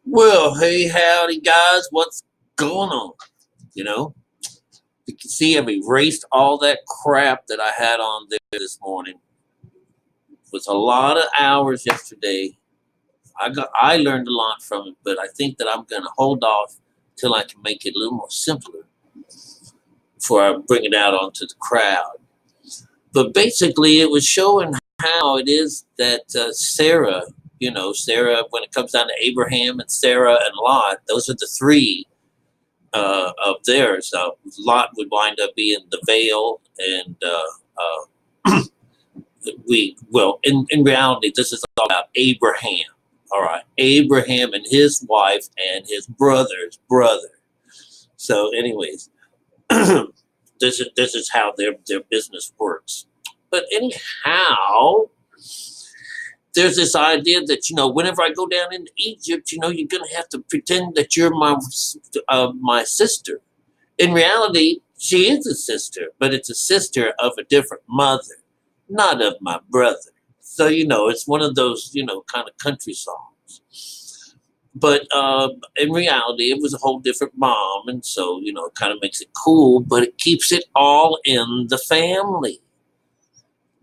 Well, hey, howdy, guys. What's going on? You know, you can see I've erased all that crap that I had on there this morning. It was a lot of hours yesterday. I learned a lot from it, but I think that I'm gonna hold off till I can make it a little more simpler before I bring it out onto the crowd. But basically, it was showing how it is that Sarah, Sarah, when it comes down to Abraham and Sarah and Lot, those are the three of theirs. Lot would wind up being the veil, and in reality, this is all about Abraham. All right, Abraham and his wife and his brother's brother. So, anyways, this is how their business works. But anyhow, there's this idea that whenever I go down into Egypt, you're gonna have to pretend that you're my sister. In reality, she is a sister, but it's a sister of a different mother, not of my brother. So it's one of those kind of country songs. But in reality, it was a whole different mom, and so it kind of makes it cool, but it keeps it all in the family.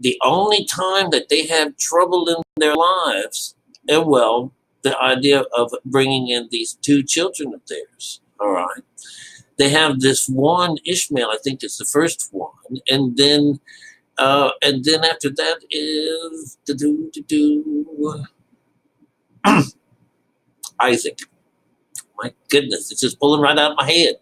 The only time that they have trouble in their lives, and well, the idea of bringing in these two children of theirs, all right, they have this one Ishmael, I think is the first one, and then after that is Isaac. My goodness, it's just pulling right out of my head.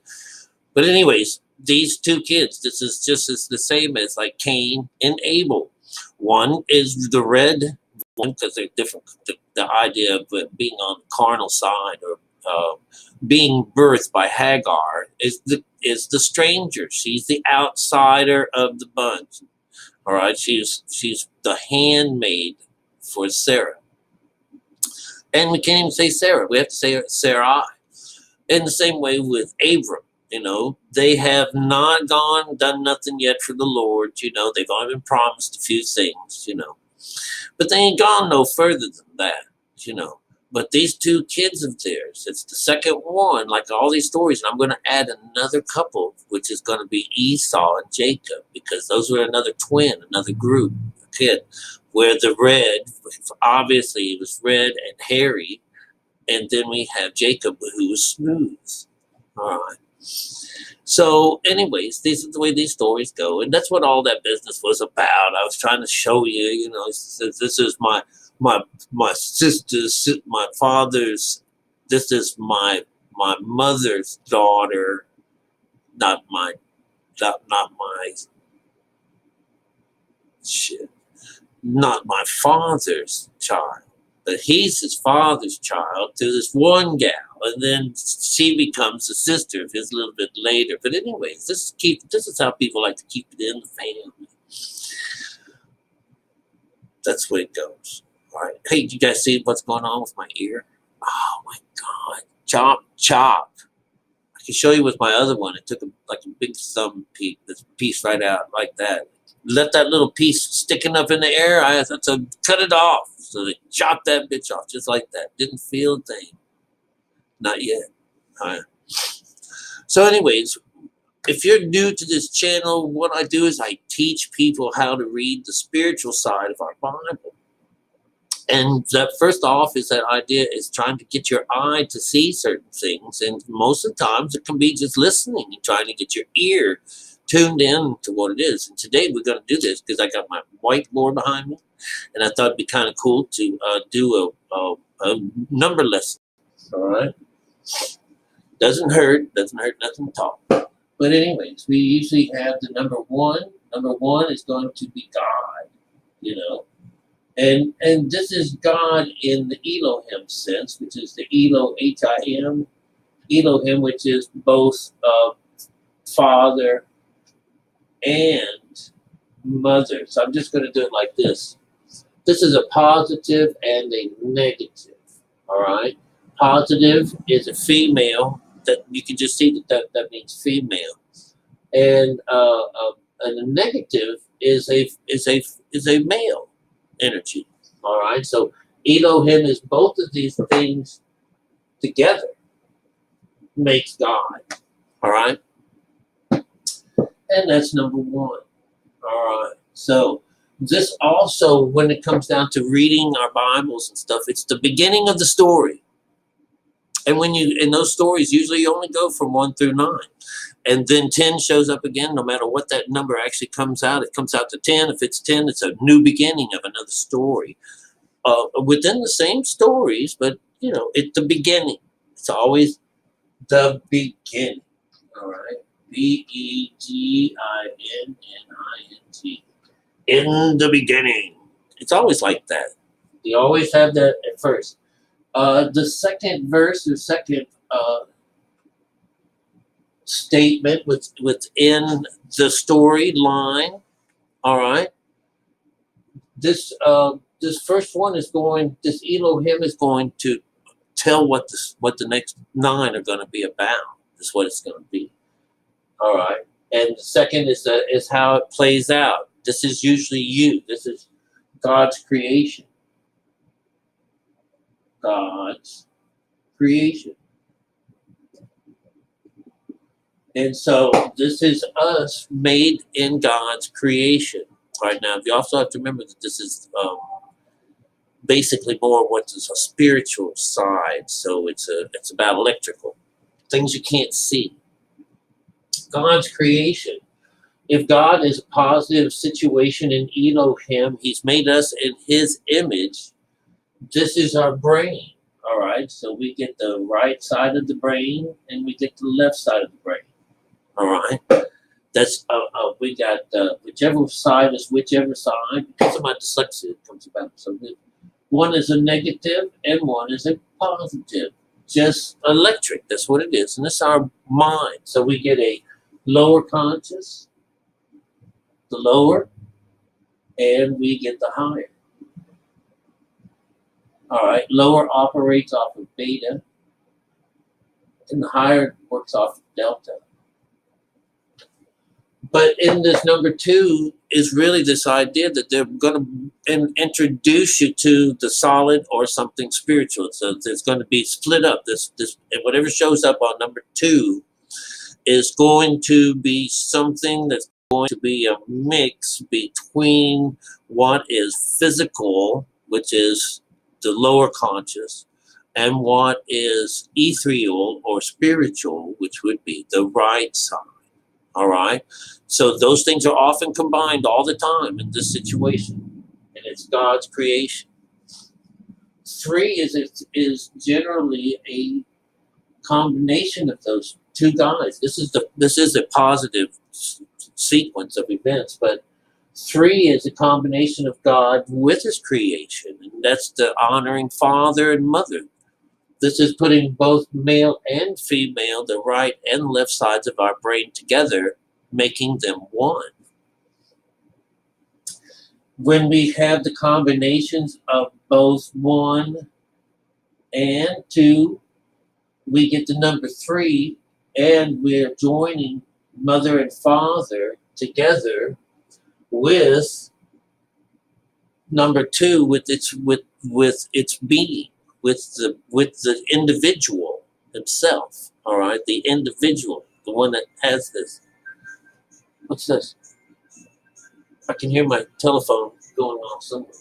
But anyways, these two kids, this is just as the same as like Cain and Abel. One is the red one because they're different. The idea of being on the carnal side or being birthed by Hagar is the stranger. She's the outsider of the bunch. All right, she's the handmaid for Sarah, and we can't even say Sarah. We have to say Sarai. In the same way with Abram, they have not done nothing yet for the Lord. They've only been promised a few things. But they ain't gone no further than that. But these two kids of theirs, it's the second one, like all these stories, and I'm going to add another couple, which is going to be Esau and Jacob, because those were another twin, another group, a kid, where the red, obviously it was red and hairy, and then we have Jacob, who was smooth. All right. So, anyways, this is the way these stories go, and that's what all that business was about. I was trying to show you, this is my sister's, my father's. This is my mother's daughter, not my shit, not my father's child. But he's his father's child to this one gal, and then she becomes the sister of his a little bit later. But anyways, this is how people like to keep it in the family. That's the way it goes. All right. Hey, do you guys see what's going on with my ear? Oh my God! Chop. I can show you with my other one. It took a big thumb piece right out like that. Let that little piece sticking up in the air. I had to cut it off. So they chopped that bitch off just like that. Didn't feel a thing. Not yet. All right. So anyways, if you're new to this channel, what I do is I teach people how to read the spiritual side of our Bible. And that first off is that idea is trying to get your eye to see certain things. And most of the times it can be just listening and trying to get your ear tuned in to what it is. And today we're going to do this because I got my whiteboard behind me. And I thought it'd be kind of cool to do a number lesson. All right. Doesn't hurt nothing at all. But anyways, we usually have the number one. Number one is going to be God, And this is God in the Elohim sense, which is the H-I-M, Elohim, which is both father and mother. So I'm just going to do it like this. This is a positive and a negative, all right? Positive is a female, that you can just see that means female. And a negative is a male energy. All right, so Elohim is both of these things together makes God. All right? And that's number one. All right. So this also, when it comes down to reading our Bibles and stuff, it's the beginning of the story. And when you, in those stories, usually you only go from 1 through 9. And then 10 shows up again, no matter what that number actually comes out. It comes out to 10. If it's 10, it's a new beginning of another story. Within the same stories, but, you know, it's the beginning. It's always the beginning. All right. Beginning. In the beginning. It's always like that. You always have that at first. The second verse, the second statement within the storyline. All right. This first one is going. This Elohim is going to tell what the next 9 are going to be about. Is what it's going to be. All right. And the second is how it plays out. This is usually you. This is God's creation. God's creation. And so this is us made in God's creation. Right now, you also have to remember that this is basically more what is a spiritual side. So it's about electrical things you can't see. God's creation. If God is a positive situation in Elohim, He's made us in His image. This is our brain. All right, so we get the right side of the brain and we get the left side of the brain. All right, that's we got whichever side is whichever side. Because of my dyslexia, it comes about. So one is a negative and one is a positive. Just electric. That's what it is, and it's our mind. So we get a lower conscious, the lower, and we get the higher. All right, lower operates off of beta, and the higher works off of delta. But in this number 2 is really this idea that they're going to introduce you to the solid or something spiritual. So it's going to be split up. This and whatever shows up on number 2 is going to be something that's going to be a mix between what is physical, which is the lower conscious, and what is ethereal or spiritual, which would be the right side. All right? So those things are often combined all the time in this situation, and it's God's creation. 3 is generally a combination of those 2 guys. This is a positive sequence of events, but 3 is a combination of God with His creation, and that's the honoring father and mother. This is putting both male and female, the right and left sides of our brain together, making them one. When we have the combinations of both 1 and 2, we get the number 3, and we're joining mother and father together with number 2, with its being, with the individual himself. All right, the individual, the one that has this. What's this? I can hear my telephone going off somewhere.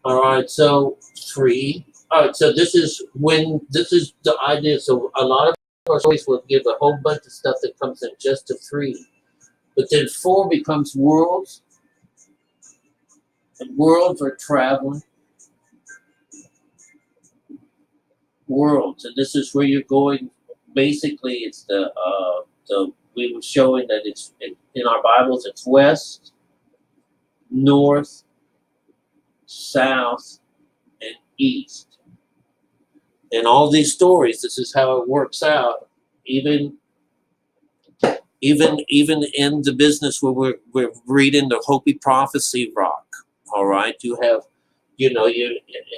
All right, so 3. All right, so this is the idea. So a lot of our stories will give a whole bunch of stuff that comes in just to 3. But then 4 becomes worlds. And worlds are traveling. Worlds. And this is where you're going. Basically, it's we were showing that it's in our Bibles, it's west, north, south, and east. In all these stories, this is how it works out. Even in the business where we're reading the Hopi prophecy rock. All right, you have, you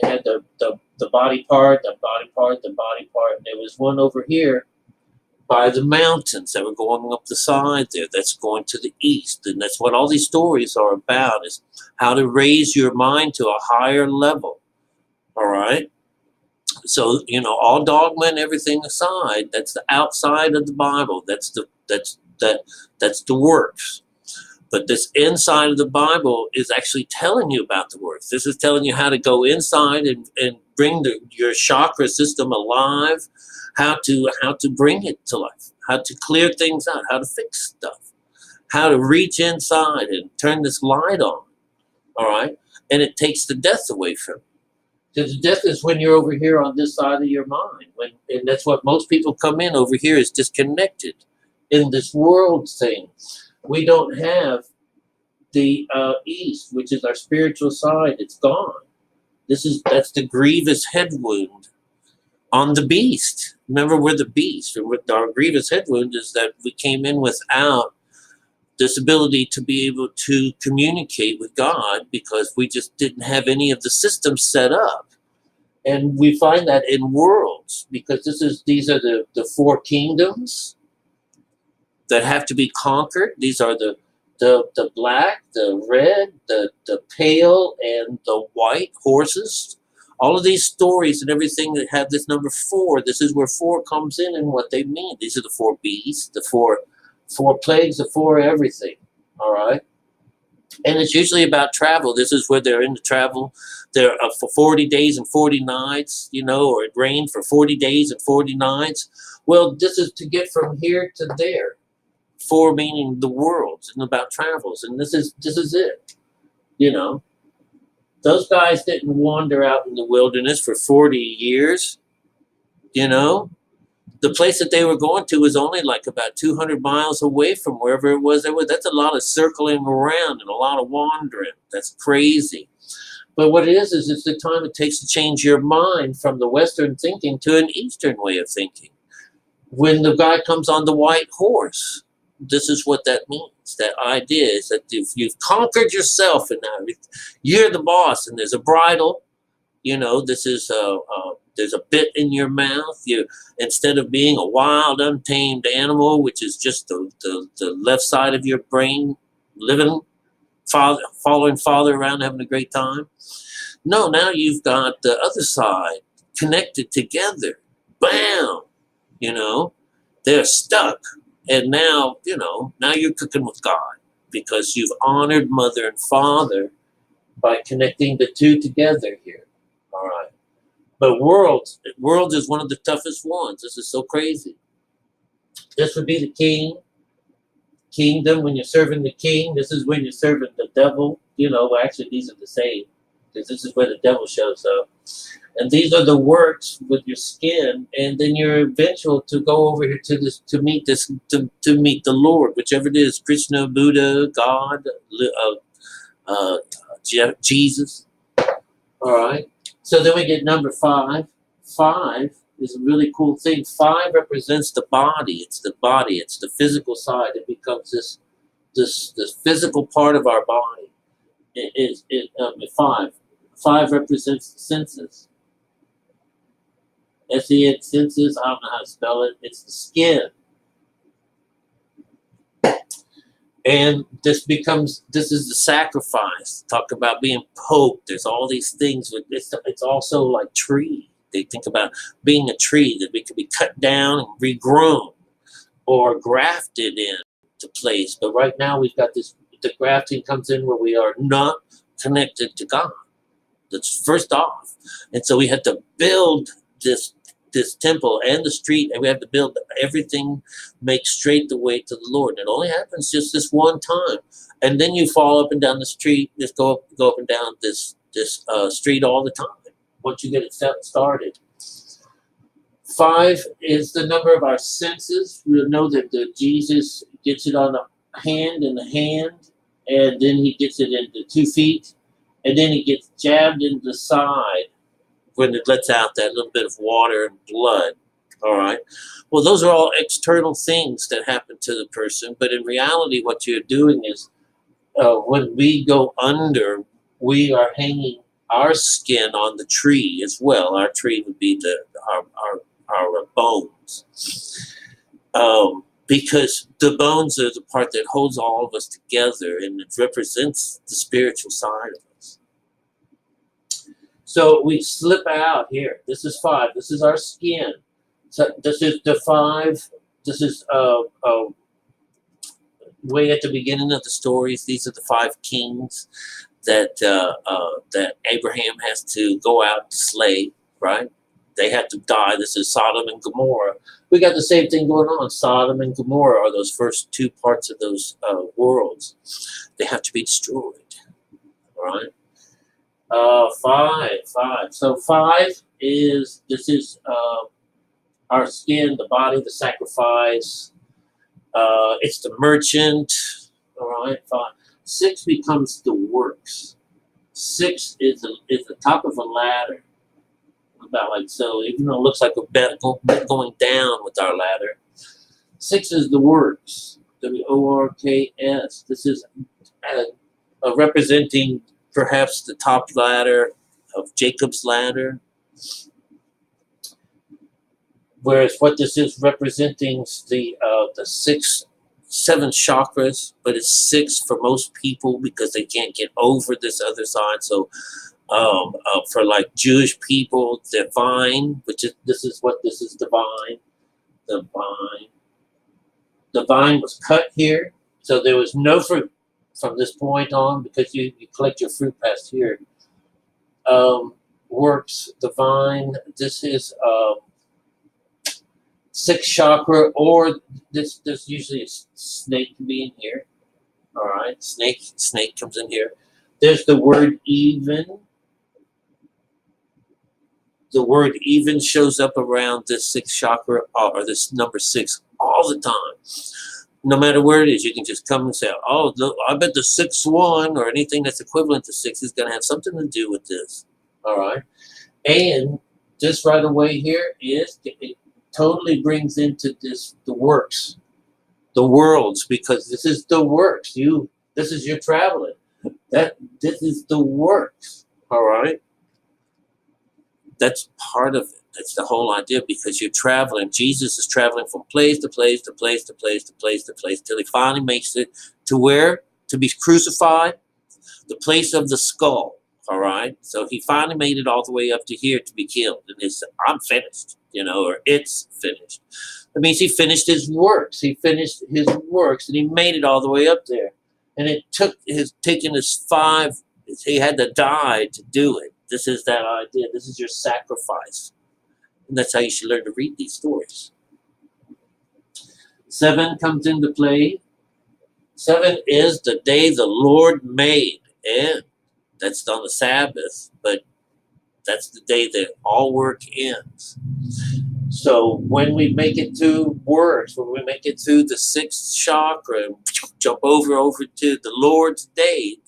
had the body part, the body part, the body part. And there was one over here by the mountains that were going up the side there. That's going to the east, and that's what all these stories are about: is how to raise your mind to a higher level. All right. So, all dogma and everything aside, that's the outside of the Bible. That's the works. But this inside of the Bible is actually telling you about the works. This is telling you how to go inside and bring your chakra system alive, how to bring it to life, how to clear things out, how to fix stuff, how to reach inside and turn this light on. All right. And it takes the death away from you. Because death is when you're over here on this side of your mind. And that's what most people come in over here is disconnected in this world thing. We don't have the east, which is our spiritual side. It's gone. That's the grievous head wound on the beast. Remember, we're the beast. And with our grievous head wound is that we came in without this ability to be able to communicate with God because we just didn't have any of the systems set up. And we find that in worlds because these are the four kingdoms that have to be conquered. These are the black, the red, the pale, and the white horses. All of these stories and everything that have this number 4, this is where 4 comes in and what they mean. These are the 4 beasts, the four plagues, the 4 everything. All right. And it's usually about travel. This is where they're into travel. They're for 40 days and 40 nights, or it rained for 40 days and 40 nights. Well, this is to get from here to there. 4 meaning the worlds and about travels. And this is it. Those guys didn't wander out in the wilderness for 40 years. The place that they were going to was only like about 200 miles away from wherever it was. That's a lot of circling around and a lot of wandering. That's crazy. But what it is it's the time it takes to change your mind from the Western thinking to an Eastern way of thinking. When the guy comes on the white horse, this is what that means. That idea is that you've conquered yourself and now you're the boss and there's a bridle. This is there's a bit in your mouth. You, instead of being a wild, untamed animal, which is just the left side of your brain, following father around, having a great time. No, now you've got the other side connected together. Bam! They're stuck. And now, now you're cooking with God because you've honored mother and father by connecting the two together here. All right. But worlds is one of the toughest ones. This is so crazy. This would be the kingdom when you're serving the king. This is when you're serving the devil. Actually these are the same because this is where the devil shows up. And these are the works with your skin, and then you're eventual to go over here to meet the Lord, whichever it is, Krishna, Buddha, God, Jesus. All right. So then we get number 5. 5 is a really cool thing. 5 represents the body. It's the body. It's the physical side. It becomes this physical part of our body. 5. 5 represents the senses. S-E-N, senses, I don't know how to spell it. It's the skin. And this is the sacrifice. Talk about being poked. There's all these things. It's also like tree. They think about being a tree that we could be cut down and regrown or grafted into place. But right now we've got the grafting comes in where we are not connected to God. That's first off. And so we had to build this temple and the street, and we have to build everything, make straight the way to the Lord. And it only happens just this one time. And then you fall up and down the street, just go up and down this street all the time once you get it started. 5 is the number of our senses. We'll know that Jesus gets it on the hand, and then he gets it into 2 feet, and then he gets jabbed in the side when it lets out that little bit of water and blood. All right. Well, those are all external things that happen to the person. But in reality, what you're doing is when we go under, we are hanging our skin on the tree as well. Our tree would be our bones. Because the bones are the part that holds all of us together, and it represents the spiritual side of us. So we slip out here. This is 5. This is our skin. So this is the 5. This is way at the beginning of the stories. These are the 5 kings that Abraham has to go out and slay, right? They had to die. This is Sodom and Gomorrah. We got the same thing going on. Sodom and Gomorrah are those first 2 parts of those worlds. They have to be destroyed, all right? 5. So 5 is, this is our skin, the body, the sacrifice. It's the merchant, all right? 5. 6 becomes the works. 6 is the top of a ladder. About like so, even though it looks like we're going down with our ladder. 6 is the works. WORKS. This is representing perhaps the top ladder of Jacob's ladder. Whereas what this is representing the 7 chakras, but it's 6 for most people because they can't get over this other side. So for like Jewish people, divine, which is this is divine. The vine was cut here, so there was no fruit from this point on because you collect your fruit past here. Works, the vine. This is 6 chakra, or there's usually a snake can be in here. All right, snake comes in here. There's the word even. The word even shows up around this 6 chakra or this number 6 all the time. No matter where it is, you can just come and say, oh, I bet the 6th one or anything that's equivalent to 6 is going to have something to do with this. All right. And this right away here is, it totally brings into this the works, the worlds, because this is the works. This is your traveling. This is the works. All right. That's part of it. That's the whole idea, because you're traveling. Jesus is traveling from place to place to place to place to place to place till he finally makes it to where? To be crucified, the place of the skull. All right. So he finally made it all the way up to here to be killed. And he said, I'm finished, or it's finished. That means he finished his works. He finished his works and he made it all the way up there. And it took taking his 5, he had to die to do it. This is that idea. This is your sacrifice. And that's how you should learn to read these stories. 7 comes into play. 7 is the day the Lord made. And that's on the Sabbath, but that's the day that all work ends. So when we make it through works, when we make it through the 6th chakra, jump over to the Lord's day,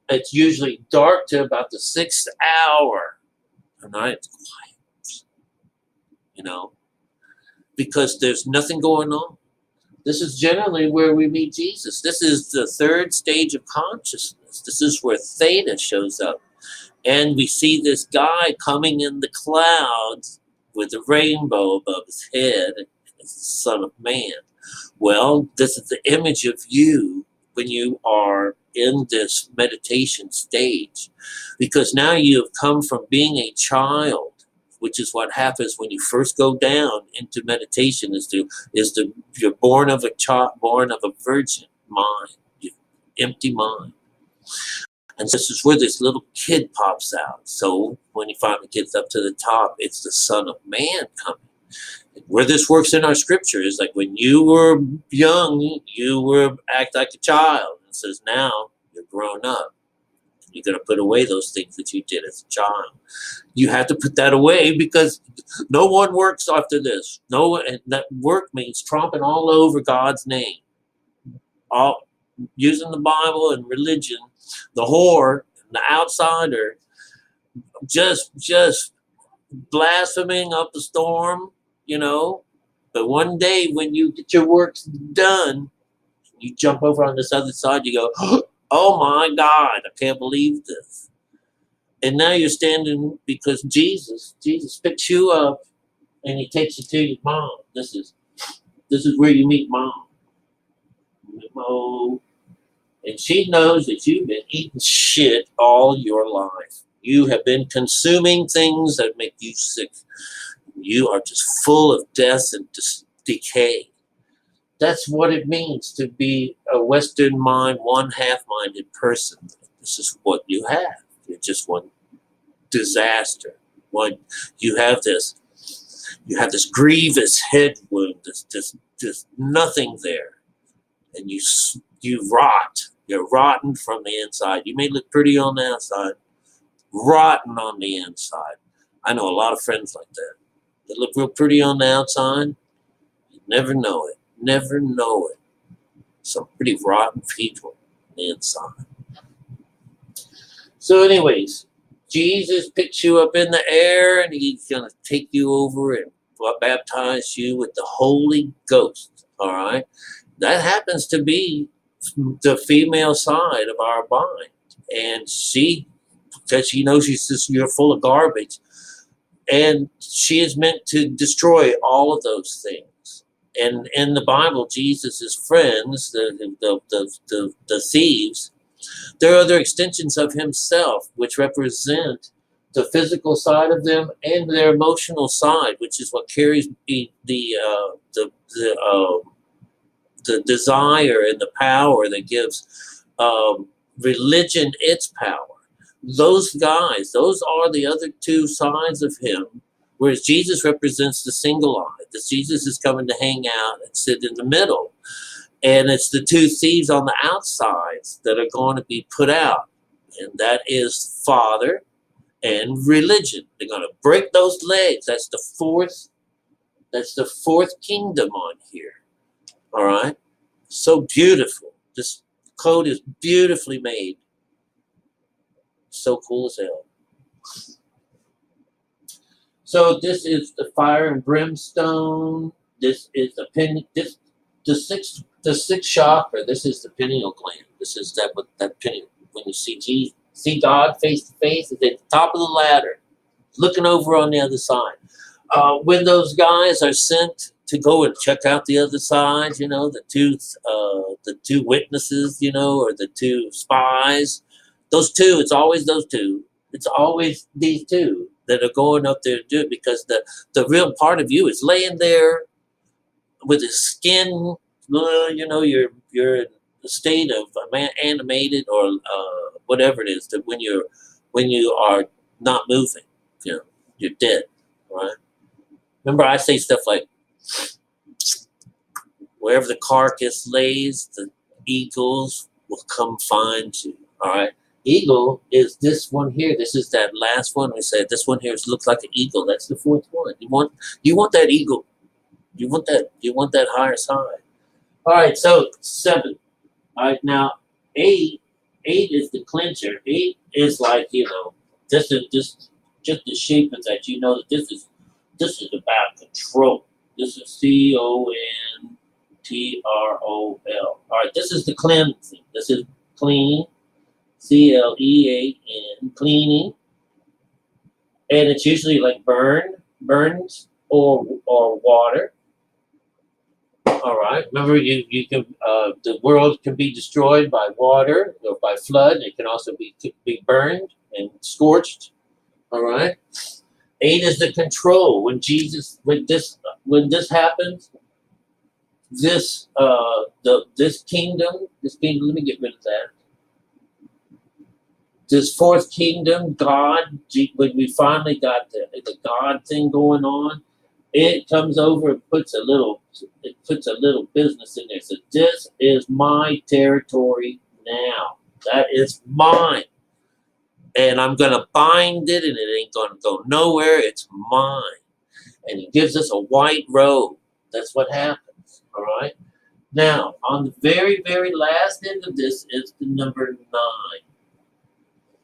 it's usually dark to about the 6th hour. And it's quiet, because there's nothing going on. This is generally where we meet Jesus. This is the 3rd stage of consciousness. This is where Theta shows up. And we see this guy coming in the clouds with a rainbow above his head. It's the Son of Man. Well, this is the image of you when you are in this meditation stage. Because now you have come from being a child, which is what happens when you first go down into meditation, you're born of a child, born of a virgin mind, empty mind. And this is where this little kid pops out. So when he finally gets up to the top, it's the Son of Man coming. Where this works in our scripture is like when you were young, you act like a child. It says now you're grown up. You're going to put away those things that you did as a child. You have to put that away because no one works after this. And that work means tromping all over God's name. Using the Bible and religion, the whore, the outsider, just blaspheming up the storm, But one day when you get your works done, you jump over on this other side, you go, oh my God, I can't believe this. And now you're standing because Jesus picks you up and he takes you to your mom. This is where you meet mom. And she knows that you've been eating shit all your life. You have been consuming things that make you sick. You are just full of death and decay. That's what it means to be a Western mind, one half-minded person. This is what you have. You're just one disaster. One, you have this grievous head wound. There's nothing there, and you rot. You're rotten from the inside. You may look pretty on the outside, rotten on the inside. I know a lot of friends like that. They look real pretty on the outside. You never know it. Never know it. Some pretty rotten people on the inside. So anyways, Jesus picks you up in the air, and he's going to take you over and baptize you with the Holy Ghost. All right? That happens to be the female side of our mind. And she, because she knows you're full of garbage, and she is meant to destroy all of those things. And in the Bible, Jesus' friends, the thieves, there are other extensions of himself which represent the physical side of them and their emotional side, which is what carries the desire and the power that gives religion its power. Those guys, those are the other two sides of him, whereas Jesus represents the single eye. That Jesus is coming to hang out and sit in the middle. And it's the two thieves on the outsides that are going to be put out. And that is Father and religion. They're going to break those legs. That's the fourth kingdom on here. All right? So beautiful. This code is beautifully made. So cool as hell. So this is the fire and brimstone. This is the sixth chakra. This is the pineal gland. This is that pineal. When you see God face to face, it's at the top of the ladder, looking over on the other side. When those guys are sent to go and check out the other side, the two witnesses, or the two spies, those two. It's always those two. It's always these two that are going up there to do it, because the real part of you is laying there with his skin. You're in a state of animated or whatever it is, that when you are not moving, you're dead, right? Remember, I say stuff like, wherever the carcass lays, the eagles will come find you. All right. Eagle is this one here. This is that last one. We said this one here looks like an eagle. That's the fourth one. You want that eagle. You want that higher side. All right, so 7. All right, now 8 is the clincher. 8 is like, this is just the shape of that. That this is about control. This is CONTROL. All right, this is the cleansing. This is clean, CLEAN, cleaning, and it's usually like burns or water. All right. Remember, you can the world can be destroyed by water or by flood. It can also be burned and scorched. All right. 8 is the control. When this happens, this kingdom. Let me get rid of that. This fourth kingdom, God. When we finally got the God thing going on, it comes over and puts a little business in there. So this is my territory now. That is mine. And I'm going to bind it, and it ain't going to go nowhere. It's mine. And he gives us a white robe. That's what happens. All right? Now, on the very, very last end of this is the number 9.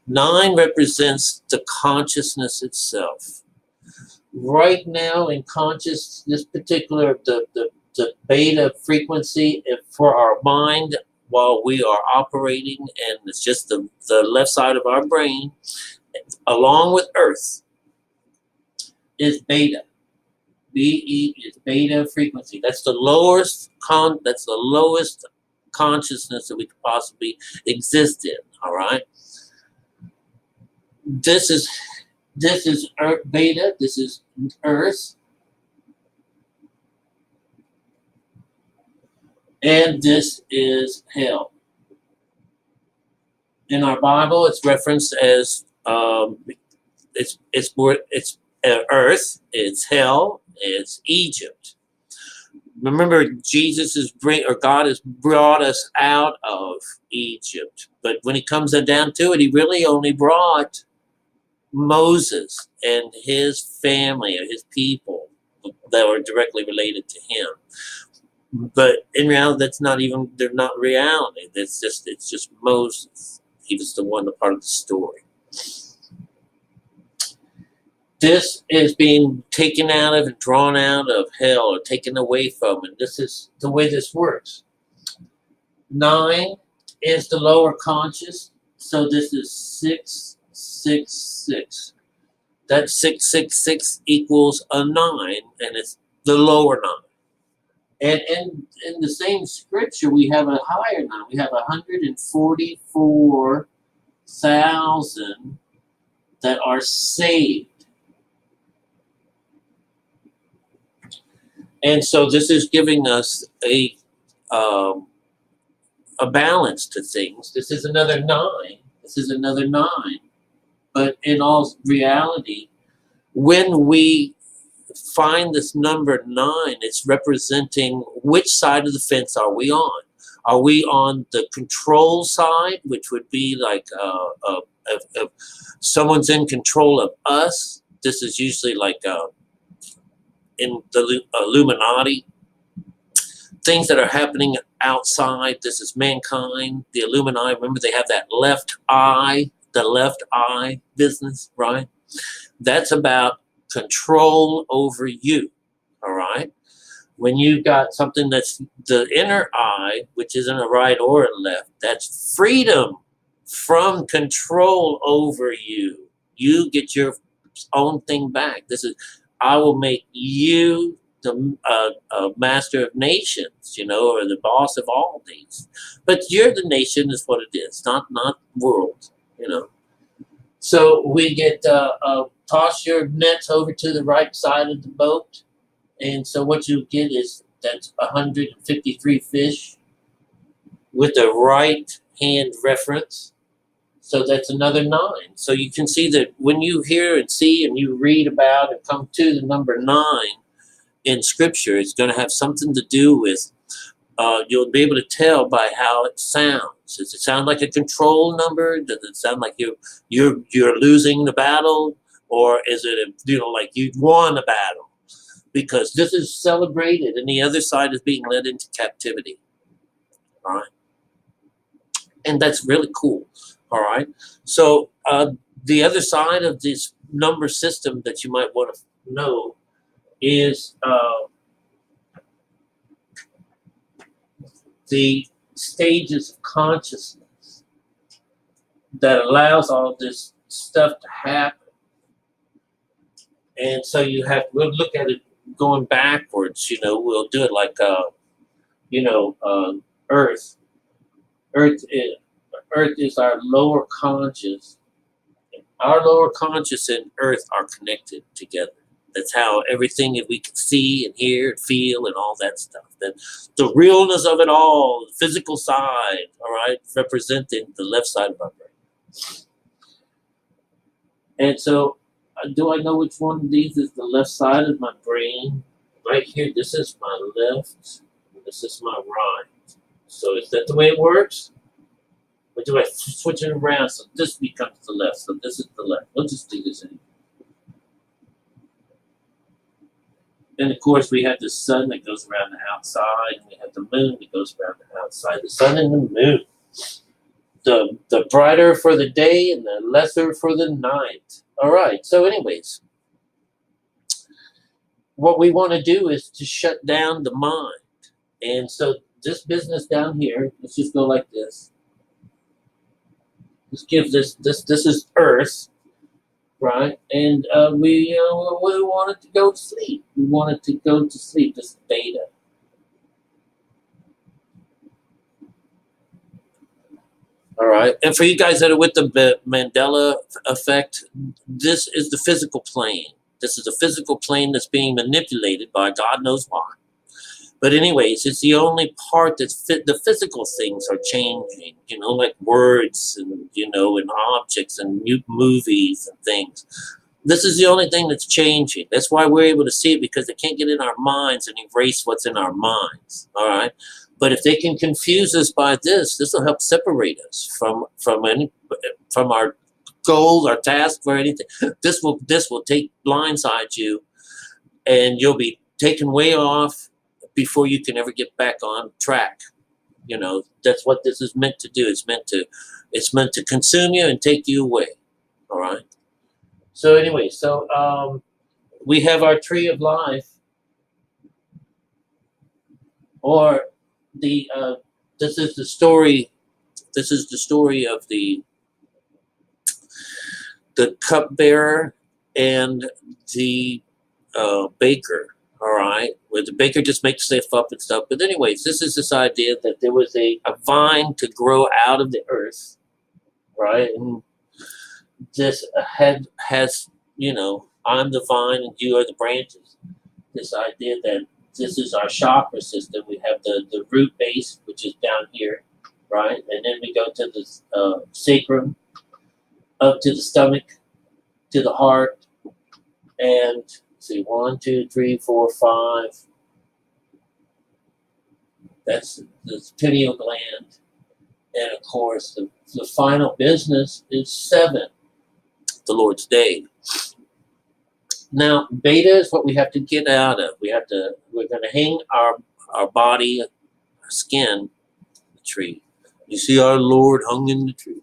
9 represents the consciousness itself. Right now in this particular, the beta frequency for our mind while we are operating, and it's just the left side of our brain, along with Earth, is beta. BE is beta frequency. That's the lowest consciousness that we could possibly exist in. All right. This is Earth, beta. This is Earth, and this is hell. In our Bible, it's referenced as it's Earth, it's hell, it's Egypt. Remember, God has brought us out of Egypt, but when it comes down to it, He really only brought Moses and his family, or his people that were directly related to him. But in reality, they're not reality. It's just Moses. He was the one, a part of the story. This is being taken out of and drawn out of hell, or taken away from. And this is the way this works. 9 is the lower conscious. So this is 666. That 666 equals a 9, and it's the lower 9. And in the same scripture, we have a higher 9. We have 144,000 that are saved. And so this is giving us a balance to things. This is another 9. This is another 9. But in all reality, when we find this number 9, it's representing which side of the fence are we on. Are we on the control side, which would be like if someone's in control of us? This is usually like in the Illuminati, things that are happening outside. This is mankind, the Illuminati. Remember, they have that the left eye business, right? That's about control over you, all right? When you've got something that's the inner eye, which isn't a right or a left, that's freedom from control over you. You get your own thing back. This is, I will make you the master of nations, or the boss of all these. But you're the nation is what it is, not world, So we get toss your nets over to the right side of the boat, and so what you get is that's 153 fish with the right hand reference. So that's another 9. So you can see that when you hear and see and you read about and come to the number 9 in Scripture, it's going to have something to do with. You'll be able to tell by how it sounds. Does it sound like a control number? Does it sound like you're losing the battle, or is it like you won a battle? Because this is celebrated, and the other side is being led into captivity. All right, and that's really cool. All right, so the other side of this number system that you might want to know is the stages of consciousness that allows all this stuff to happen. And so we'll look at it going backwards. We'll do it like Earth. Earth is our lower conscious. Our lower conscious and Earth are connected together. That's how everything that we can see and hear and feel and all that stuff. That the realness of it all, the physical side, all right, representing the left side of our brain. And so, do I know which one of these is the left side of my brain? Right here, this is my left, this is my right. So is that the way it works? Or do I switch it around so this becomes the left, so this is the left? We'll just do this anyway. And of course, we have the sun that goes around the outside, and we have the moon that goes around the outside. The sun and the moon. The brighter for the day and the lesser for the night. All right, so anyways, what we want to do is to shut down the mind. And so this business down here, let's just go like this. Let's give this is Earth. Right, and we want it to go to sleep. We want it to go to sleep. This is beta. All right. And for you guys that are with the Mandela effect, this is the physical plane. This is a physical plane that's being manipulated by God knows why. But anyways, it's the only part that's the physical things are changing, like words and, and objects and new movies and things. This is the only thing that's changing. That's why we're able to see it, because they can't get in our minds and erase what's in our minds. All right. But if they can confuse us by this will help separate us from our goals, our tasks, or anything. This will take blindside you, and you'll be taken way off before you can ever get back on track. That's what this is meant to do. It's meant to consume you and take you away. All right. So anyway, we have our tree of life, or this is the story. This is the story of the cupbearer and the baker. All right, where the baker just makes stuff up and stuff. But anyways, this is this idea that there was a vine to grow out of the earth, right? And this has, I'm the vine and you are the branches. This idea that this is our chakra system. We have the root base, which is down here, right? And then we go to the sacrum, up to the stomach, to the heart, and see, 1, 2, 3, 4, 5. That's the pineal gland. And of course, the final business is 7, the Lord's Day. Now, beta is what we have to get out of. We're going to hang our body, our skin, the tree. You see our Lord hung in the tree.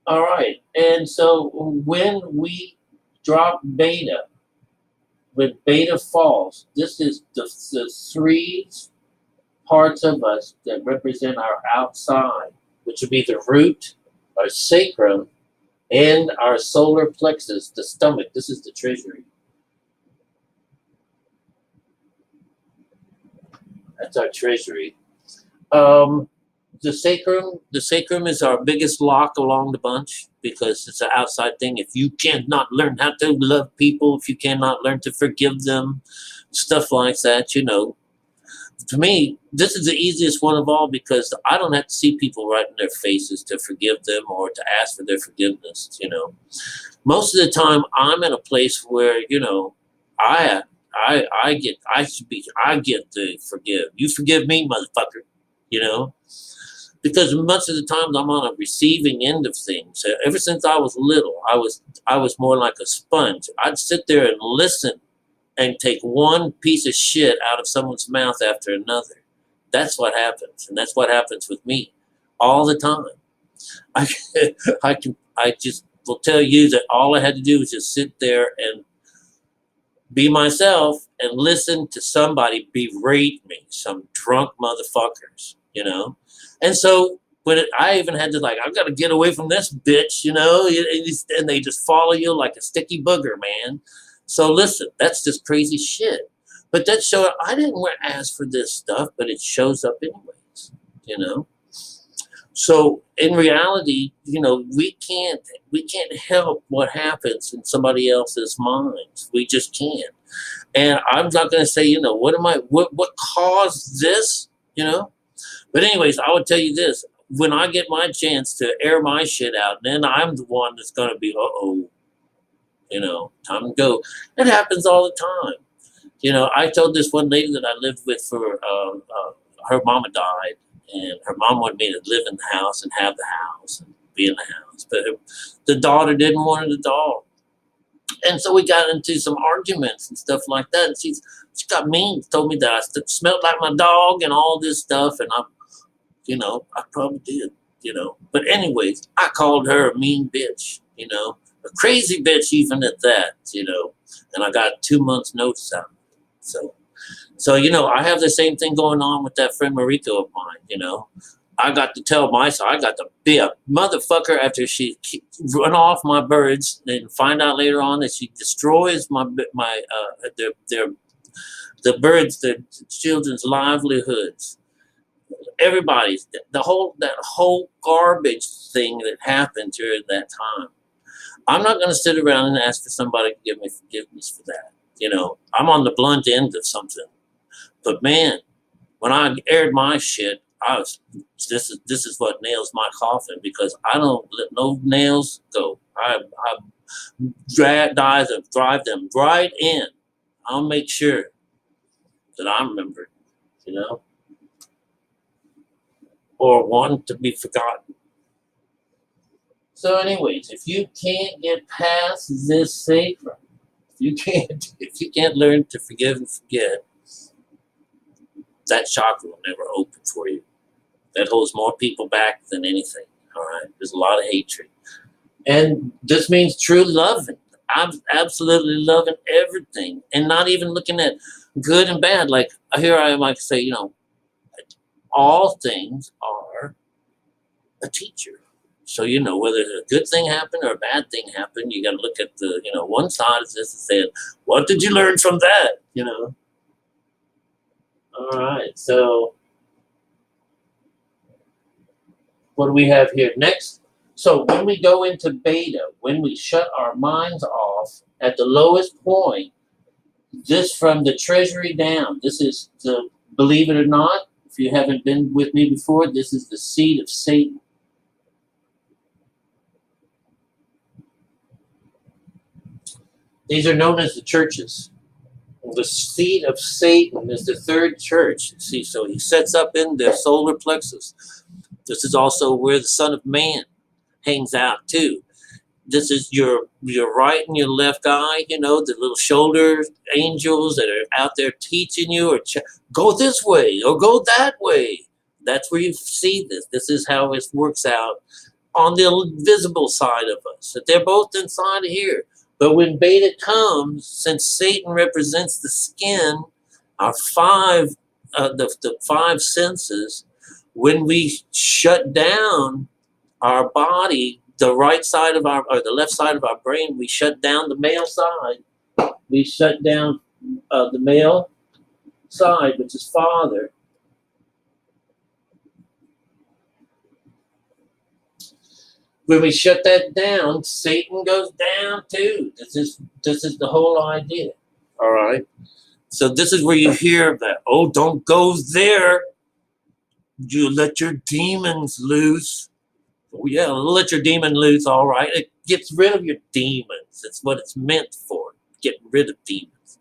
All right. And so when we drop beta, when beta falls, this is the 3 parts of us that represent our outside, which would be the root, our sacrum, and our solar plexus, the stomach. This is the treasury. That's our treasury. The sacrum is our biggest lock along the bunch, because it's an outside thing. If you cannot learn how to love people, if you cannot learn to forgive them, stuff like that, to me, this is the easiest one of all, because I don't have to see people right in their faces to forgive them or to ask for their forgiveness. Most of the time I'm in a place where, I get to forgive. You forgive me, motherfucker, because much of the times I'm on a receiving end of things. Ever since I was little, I was more like a sponge. I'd sit there and listen and take one piece of shit out of someone's mouth after another. That's what happens, and that's what happens with me all the time. I just will tell you that all I had to do was just sit there and be myself and listen to somebody berate me, some drunk motherfuckers, And so I even had to I've got to get away from this bitch, and they just follow you like a sticky booger, man. So listen, that's just crazy shit. But that showed I didn't ask for this stuff, but it shows up anyways, So in reality, we can't help what happens in somebody else's minds. We just can't. And I'm not going to say, what caused this, But anyways, I would tell you this: when I get my chance to air my shit out, then I'm the one that's going to be, time to go. It happens all the time. I told this one lady that I lived with for, her mama died, and her mom wanted me to live in the house and have the house and be in the house. But the daughter didn't want the dog. And so we got into some arguments and stuff like that. And she got mean, told me that I smelled like my dog and all this stuff. And I probably did, But anyways, I called her a mean bitch, a crazy bitch even at that, And I got 2 months notice out of it. So I have the same thing going on with that friend Mariko of mine, I got to tell myself, I got to be a motherfucker after she run off my birds and find out later on that she destroys the birds, the children's livelihoods. Everybody's that whole garbage thing that happened during that time. I'm not going to sit around and ask for somebody to give me forgiveness for that. I'm on the blunt end of something. But man, when I aired my shit, I was this is what nails my coffin, because I don't let no nails go. I drive them right in. I'll make sure that I'm remembered, you know, or one to be forgotten. So, anyways, if you can't get past this sacrum, if you can't learn to forgive and forget, that chakra will never open for you. That holds more people back than anything. All right, there's a lot of hatred, and this means true loving. I'm absolutely loving everything, and not even looking at good and bad. Like here, I might say, all things are a teacher. So, whether a good thing happened or a bad thing happened, you got to look at the, one side of this and say, what did you learn from that? All right. So, what do we have here next? So, when we go into beta, when we shut our minds off at the lowest point, this from the treasury down, this is the, believe it or not, if you haven't been with me before, this is the seat of Satan. These are known as the churches. The seat of Satan is the third church. See, so he sets up in the solar plexus. This is also where the Son of Man hangs out too. This is your right and your left eye, the little shoulder angels that are out there teaching you, or go this way or go that way. That's where you see this. This is how it works out on the visible side of us. That they're both inside of here. But when beta comes, since Satan represents the skin, our the five senses, when we shut down our body, the right side of or the left side of our brain, we shut down the male side. We shut down the male side, which is father. When we shut that down, Satan goes down too. This is the whole idea. All right. So this is where you hear that, oh, don't go there. You let your demons loose. Oh, yeah, let your demon loose, all right. It gets rid of your demons. It's what it's meant for, getting rid of demons.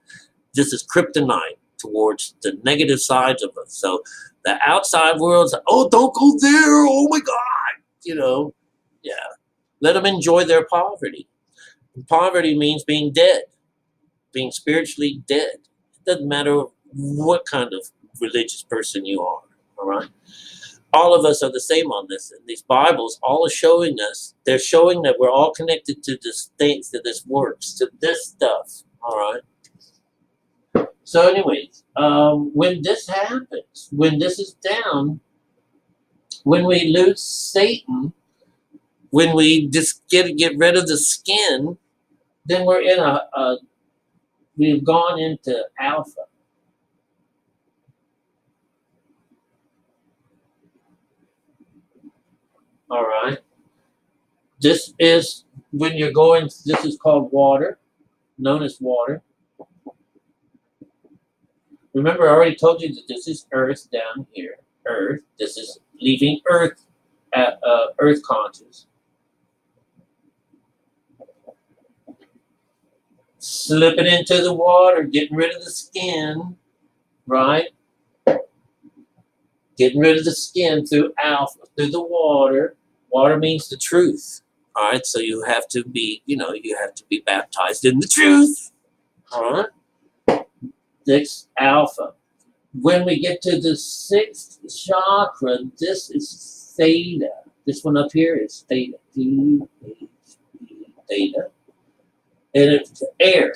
This is kryptonite towards the negative sides of us. So the outside world's like, oh, don't go there. Oh, my God. Yeah. Let them enjoy their poverty. Poverty means being dead, being spiritually dead. It doesn't matter what kind of religious person you are, all right? All of us are the same on this. And these Bibles all are showing us, they're showing that we're all connected to this things, to this works, to this stuff, all right? So anyways, when this happens, when this is down, when we lose Satan, when we just get rid of the skin, then we're in we've gone into alpha. All right. This is when you're going, this is called water, known as water. Remember, I already told you that this is Earth down here. Earth. This is leaving Earth at Earth conscious. Slipping into the water, getting rid of the skin, right? Getting rid of the skin through alpha, through the water. Water means the truth. All right, so you have to be, you have to be baptized in the truth. All right? This alpha. When we get to the sixth chakra, this is theta. This one up here is theta. Theta. And it's air.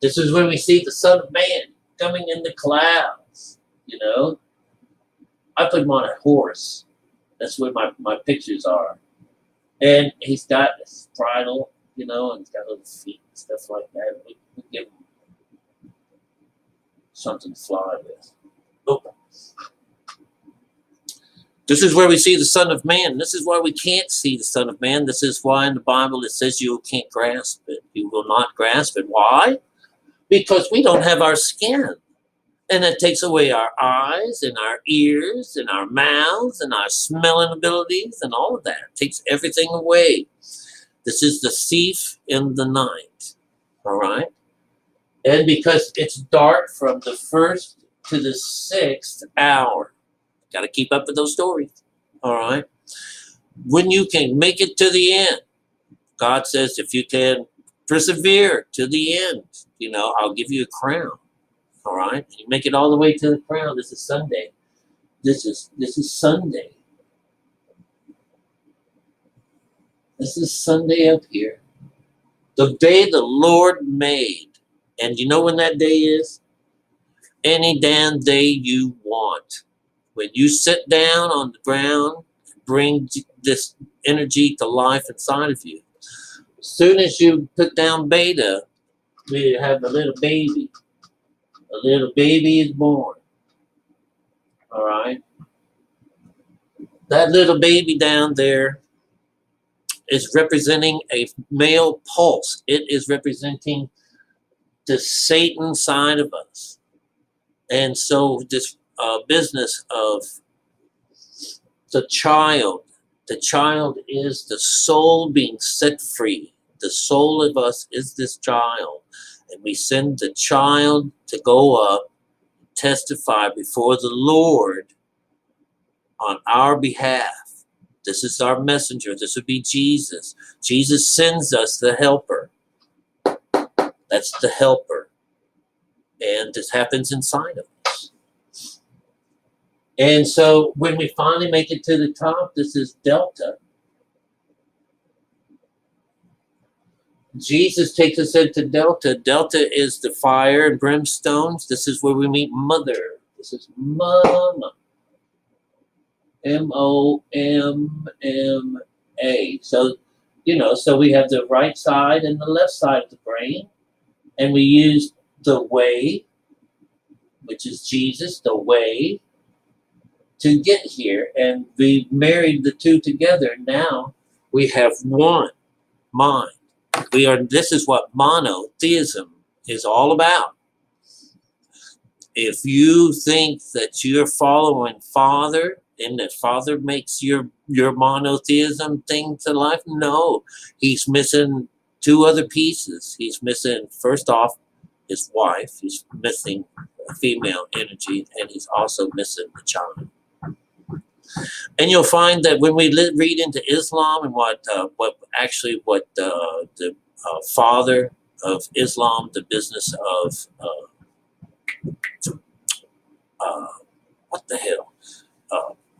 This is when we see the Son of Man coming in the clouds. I put him on a horse. That's where my pictures are. And he's got this bridle, and he's got little feet and stuff like that. We give him something to fly with. Oh, This is where we see the Son of Man. This is why we can't see the Son of Man. This is why in the Bible it says you can't grasp it. You will not grasp it. Why? Because we don't have our skin. And that takes away our eyes and our ears and our mouths and our smelling abilities and all of that. It takes everything away. This is the thief in the night. All right? And because it's dark from the 1st to the 6th hour. Got to keep up with those stories. All right? When you can make it to the end, God says if you can persevere to the end, I'll give you a crown. All right? You make it all the way to the crown. This is Sunday. This is Sunday. This is Sunday up here. The day the Lord made. And you know when that day is? Any damn day you want. When you sit down on the ground, bring this energy to life inside of you. As soon as you put down beta, we have a little baby. A little baby is born. All right? That little baby down there is representing a male pulse. It is representing the Satan side of us. And so this business of the child is the soul being set free. The soul of us is this child. And we send the child to go up, testify before the Lord on our behalf. This is our messenger. This would be Jesus. Jesus sends us the helper. That's the helper. And this happens inside of us. And so when we finally make it to the top, this is Delta. Jesus takes us into Delta. Delta is the fire and brimstones. This is where we meet Mother. This is Mama. M-O-M-M-A. So, so we have the right side and the left side of the brain. And we use the way, which is Jesus, the way, to get here. And we married the two together. Now we have one mind. This is what monotheism is all about. If you think that you're following Father and that Father makes your monotheism thing to life, no. He's missing two other pieces. He's missing, first off, his wife. He's missing female energy, and he's also missing the child. And you'll find that when we read into Islam and what the father of Islam, the business of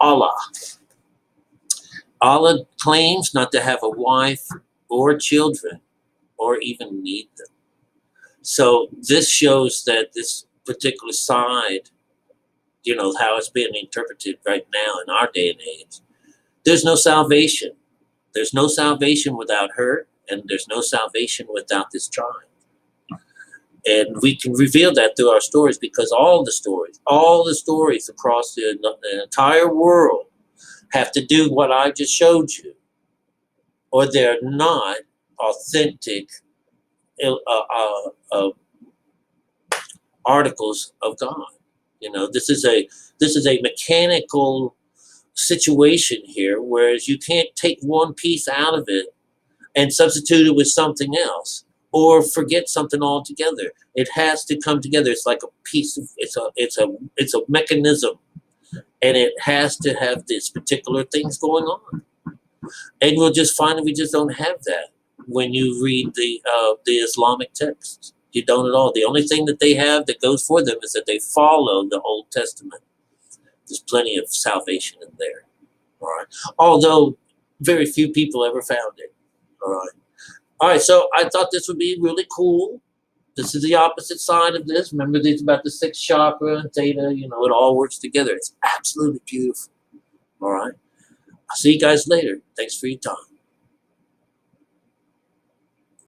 Allah. Allah claims not to have a wife or children or even need them. So this shows that this particular side, how it's being interpreted right now in our day and age, there's no salvation. There's no salvation without her, and there's no salvation without this child. And we can reveal that through our stories, because all the stories across the entire world have to do what I just showed you, or they're not authentic articles of God. This is a mechanical situation here, whereas you can't take one piece out of it and substitute it with something else, or forget something altogether. It has to come together. It's like a piece of it's a mechanism, and it has to have these particular things going on. And we'll just find that we just don't have that when you read the Islamic texts. You don't at all. The only thing that they have that goes for them is that they follow the Old Testament. There's plenty of salvation in there. All right. Although very few people ever found it. All right. All right. So I thought this would be really cool. This is the opposite side of this. Remember, this is about the sixth chakra and theta. It all works together. It's absolutely beautiful. All right. I'll see you guys later. Thanks for your time.